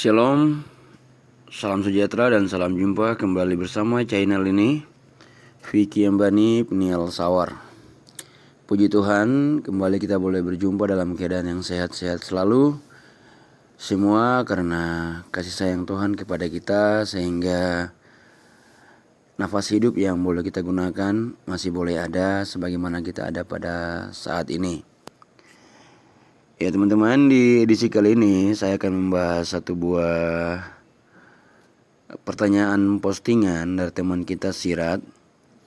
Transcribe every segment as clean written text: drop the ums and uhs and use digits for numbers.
Shalom, salam sejahtera dan salam jumpa kembali bersama channel ini, Vicky Ambani Peniel Sawar. Puji Tuhan, kembali kita boleh berjumpa dalam keadaan yang sehat-sehat selalu. Semua karena kasih sayang Tuhan kepada kita, sehingga nafas hidup yang boleh kita gunakan masih boleh ada sebagaimana kita ada pada saat ini. Ya teman-teman, di edisi kali ini saya akan membahas satu buah pertanyaan postingan dari teman kita Sirat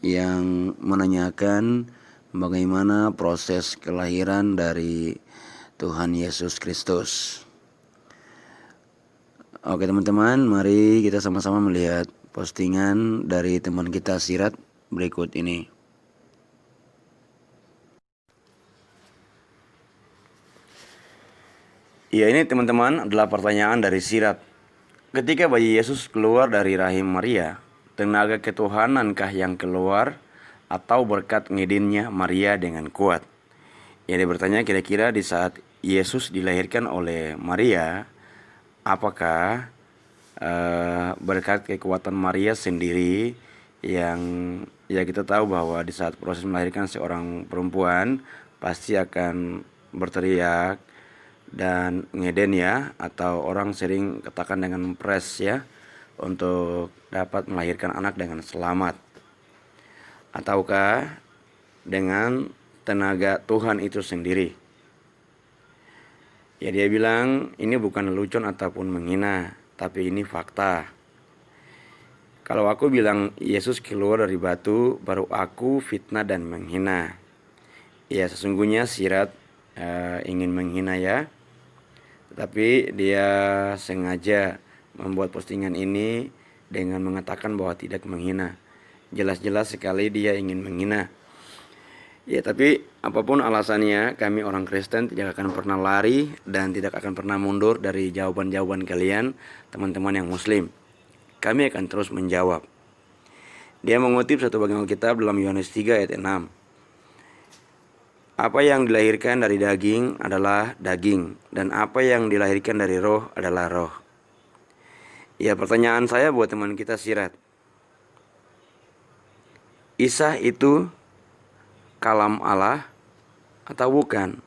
yang menanyakan bagaimana proses kelahiran dari Tuhan Yesus Kristus. Oke teman-teman, mari kita sama-sama melihat postingan dari teman kita Sirat berikut ini. Ya, ini teman-teman adalah pertanyaan dari Sirat. Ketika bayi Yesus keluar dari rahim Maria, tenaga ketuhanankah yang keluar atau berkat ngedinnya Maria dengan kuat? Ya, dia bertanya kira-kira di saat Yesus dilahirkan oleh Maria, apakah berkat kekuatan Maria sendiri yang ya kita tahu bahwa di saat proses melahirkan seorang perempuan pasti akan berteriak dan ngeden ya, atau orang sering katakan dengan pres ya, untuk dapat melahirkan anak dengan selamat. Ataukah dengan tenaga Tuhan itu sendiri? Ya, dia bilang ini bukan lelucon ataupun menghina, tapi ini fakta. Kalau aku bilang Yesus keluar dari batu, baru aku fitnah dan menghina. Ya, sesungguhnya Sirat ingin menghina ya, tapi dia sengaja membuat postingan ini dengan mengatakan bahwa tidak menghina. Jelas-jelas sekali dia ingin menghina. Ya, tapi apapun alasannya, kami orang Kristen tidak akan pernah lari dan tidak akan pernah mundur dari jawaban-jawaban kalian, teman-teman yang Muslim. Kami akan terus menjawab. Dia mengutip satu bagian Alkitab dalam Yohanes 3 ayat 6. Apa yang dilahirkan dari daging adalah daging, dan apa yang dilahirkan dari roh adalah roh. Ya, pertanyaan saya buat teman kita Sirat, Isa itu kalam Allah atau bukan?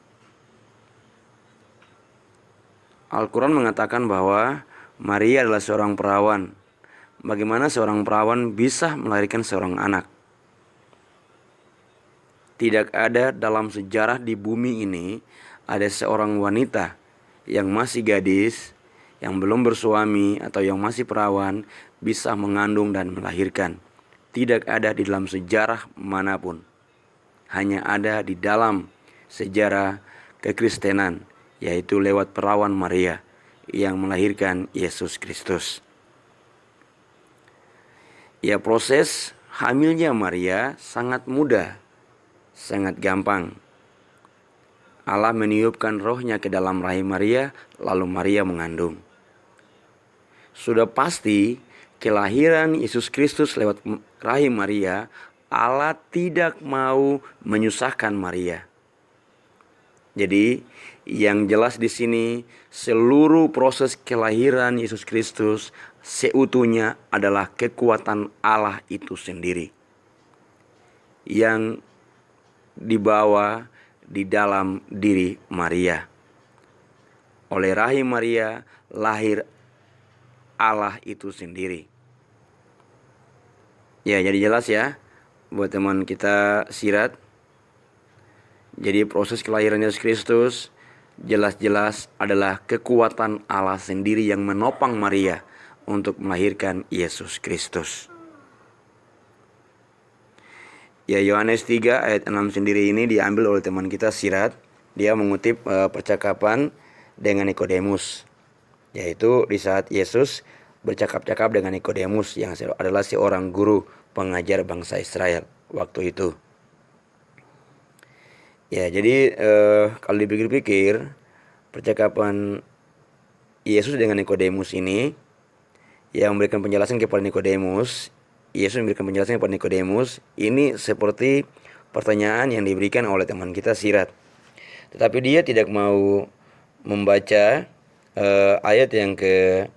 Al-Quran mengatakan bahwa Maria adalah seorang perawan. Bagaimana seorang perawan bisa melahirkan seorang anak? Tidak ada dalam sejarah di bumi ini ada seorang wanita yang masih gadis, yang belum bersuami atau yang masih perawan bisa mengandung dan melahirkan. Tidak ada di dalam sejarah manapun. Hanya ada di dalam sejarah kekristenan, yaitu lewat perawan Maria yang melahirkan Yesus Kristus. Ya, proses hamilnya Maria sangat mudah, sangat gampang. Allah meniupkan rohnya ke dalam rahim Maria, lalu Maria mengandung. Sudah pasti kelahiran Yesus Kristus lewat rahim Maria, Allah tidak mau menyusahkan Maria. Jadi yang jelas di sini, seluruh proses kelahiran Yesus Kristus seutuhnya adalah kekuatan Allah itu sendiri yang dibawa di dalam diri Maria. Oleh rahim Maria lahir Allah itu sendiri. Ya, jadi jelas ya buat teman kita Sirat. Jadi proses kelahiran Yesus Kristus jelas-jelas adalah kekuatan Allah sendiri yang menopang Maria untuk melahirkan Yesus Kristus. Ya, Yohanes 3 ayat 6 sendiri ini diambil oleh teman kita Sirat. Dia mengutip percakapan dengan Nikodemus, yaitu di saat Yesus bercakap-cakap dengan Nikodemus yang adalah seorang guru pengajar bangsa Israel waktu itu. Ya, jadi kalau dipikir-pikir, percakapan Yesus dengan Nikodemus ini yang memberikan penjelasan kepada Nikodemus, Yesus memberikan penjelasan kepada Nikodemus, ini seperti pertanyaan yang diberikan oleh teman kita Sirat. Tetapi dia tidak mau membaca ayat yang ke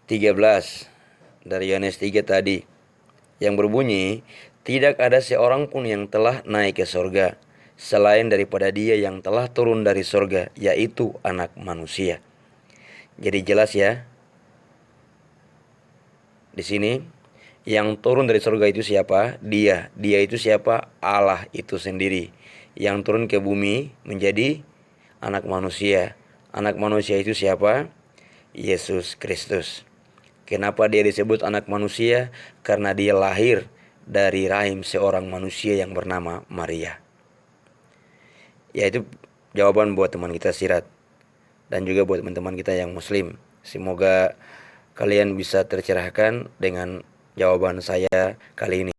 13 dari Yohanes 3 tadi, yang berbunyi, tidak ada seorang pun yang telah naik ke sorga, selain daripada Dia yang telah turun dari sorga, yaitu Anak Manusia. Jadi jelas ya, di sini yang turun dari sorga itu siapa? Dia. Dia itu siapa? Allah itu sendiri. Yang turun ke bumi menjadi anak manusia. Anak manusia itu siapa? Yesus Kristus. Kenapa dia disebut anak manusia? Karena dia lahir dari rahim seorang manusia yang bernama Maria. Yaitu jawaban buat teman kita Sirat. Dan juga buat teman-teman kita yang muslim. Semoga kalian bisa tercerahkan dengan jawaban saya kali ini.